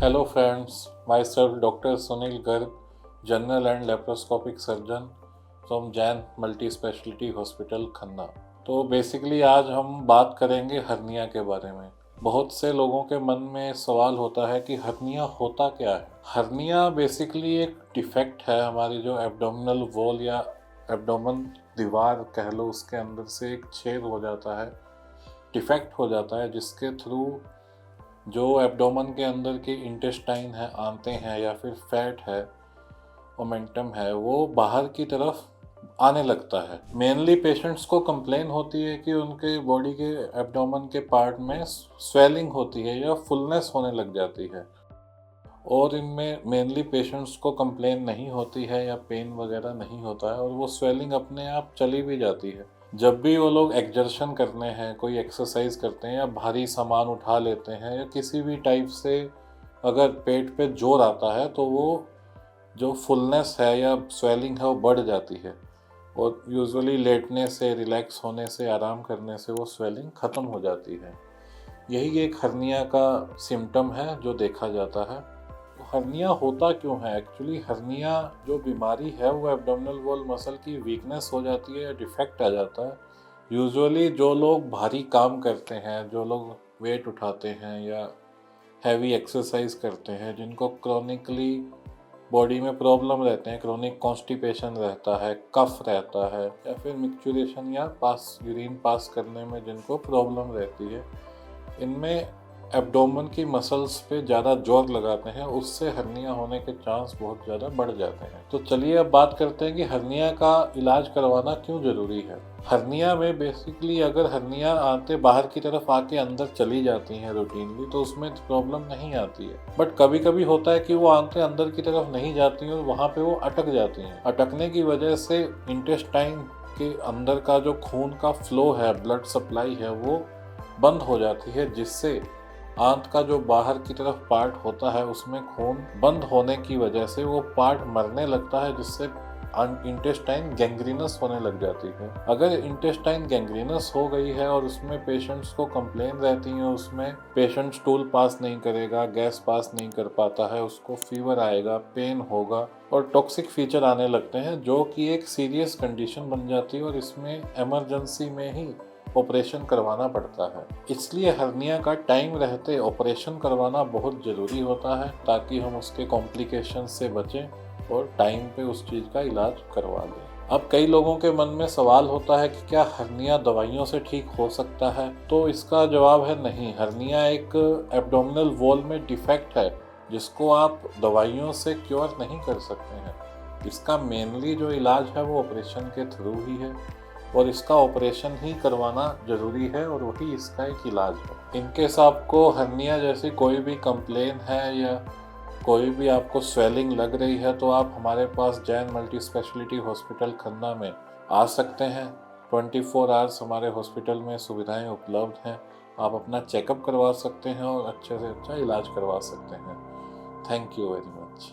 Hello friends, myself Dr. Sunil Garg, General and Laparoscopic Surgeon from Jain multi speciality hospital Khanna. तो basically आज हम बात करेंगे हर्निया के बारे में। बहुत से लोगों के मन में सवाल होता है कि हर्निया होता क्या है। हर्निया बेसिकली एक डिफेक्ट है हमारी जो एब्डोमिनल वॉल या एब्डोमन दीवार कह लो, उसके अंदर से एक छेद हो जाता है, डिफेक्ट हो जाता है, जिसके थ्रू जो एब्डोमन के अंदर के इंटेस्टाइन है, आंतें हैं या फिर फैट है, ओमेंटम है, वो बाहर की तरफ आने लगता है। मेनली पेशेंट्स को कंप्लेन होती है कि उनके बॉडी के एब्डोमन के पार्ट में स्वेलिंग होती है या फुलनेस होने लग जाती है। और इनमें मेनली पेशेंट्स को कंप्लेन नहीं होती है या पेन वगैरह नहीं होता है, और वो स्वेलिंग अपने आप चली भी जाती है। जब भी वो लोग एक्सर्शन करते हैं, कोई एक्सरसाइज करते हैं या भारी सामान उठा लेते हैं या किसी भी टाइप से अगर पेट पे जोर आता है, तो वो जो फुलनेस है या स्वेलिंग है वो बढ़ जाती है, और यूजुअली लेटने से, रिलैक्स होने से, आराम करने से वो स्वेलिंग ख़त्म हो जाती है। यही एक हर्निया का सिम्टम है जो देखा जाता है। हर्निया होता क्यों है? एक्चुअली हर्निया जो बीमारी है वो एब्डोमिनल वॉल मसल की वीकनेस हो जाती है या डिफेक्ट आ जाता है। यूजुअली जो लोग भारी काम करते हैं, जो लोग वेट उठाते हैं या हैवी एक्सरसाइज करते हैं, जिनको क्रोनिकली बॉडी में प्रॉब्लम रहते हैं, क्रोनिक कॉन्स्टिपेशन रहता है, कफ रहता है, या फिर मिक्चुरेशन या यूरिन पास करने में जिनको प्रॉब्लम रहती है, इनमें एब्डोमेन की मसल्स पे ज़्यादा जोर लगाते हैं, उससे हर्निया होने के चांस बहुत ज़्यादा बढ़ जाते हैं। तो चलिए अब बात करते हैं कि हर्निया का इलाज करवाना क्यों ज़रूरी है। हर्निया में बेसिकली अगर हर्निया आते बाहर की तरफ आके अंदर चली जाती हैं रूटीनली, तो उसमें प्रॉब्लम नहीं आती है। बट कभी कभी होता है कि वो आंतें अंदर की तरफ नहीं जाती हैं और वहाँ पे वो अटक जाती हैं। अटकने की वजह से इंटेस्टाइन के अंदर का जो खून का फ्लो है, ब्लड सप्लाई है, वो बंद हो जाती है, जिससे आंत का जो बाहर की तरफ पार्ट होता है उसमें खून बंद होने की वजह से वो पार्ट मरने लगता है, जिससे इंटेस्टाइन गैंग्रीनस होने लग जाती है। अगर इंटेस्टाइन गैंग्रीनस हो गई है और उसमें पेशेंट्स को कंप्लेन रहती है, उसमें पेशेंट स्टूल पास नहीं करेगा, गैस पास नहीं कर पाता है, उसको फीवर आएगा, पेन होगा और टॉक्सिक फीचर आने लगते हैं, जो कि एक सीरियस कंडीशन बन जाती है और इसमें इमरजेंसी में ही ऑपरेशन करवाना पड़ता है। इसलिए हर्निया का टाइम रहते ऑपरेशन करवाना बहुत ज़रूरी होता है, ताकि हम उसके कॉम्प्लिकेशन से बचें और टाइम पे उस चीज़ का इलाज करवा लें। अब कई लोगों के मन में सवाल होता है कि क्या हर्निया दवाइयों से ठीक हो सकता है? तो इसका जवाब है नहीं। हर्निया एक एब्डोमिनल वॉल में डिफेक्ट है, जिसको आप दवाइयों से क्योर नहीं कर सकते हैं। इसका मेनली जो इलाज है वो ऑपरेशन के थ्रू ही है, और इसका ऑपरेशन ही करवाना ज़रूरी है, और वही इसका एक इलाज है। इनकेस आपको हर्निया जैसी कोई भी कंप्लेन है या कोई भी आपको स्वेलिंग लग रही है, तो आप हमारे पास Jain multi speciality hospital Khanna में आ सकते हैं। 24 आवर्स हमारे हॉस्पिटल में सुविधाएं उपलब्ध हैं। आप अपना चेकअप करवा सकते हैं और अच्छे से अच्छा इलाज करवा सकते हैं। Thank you very much.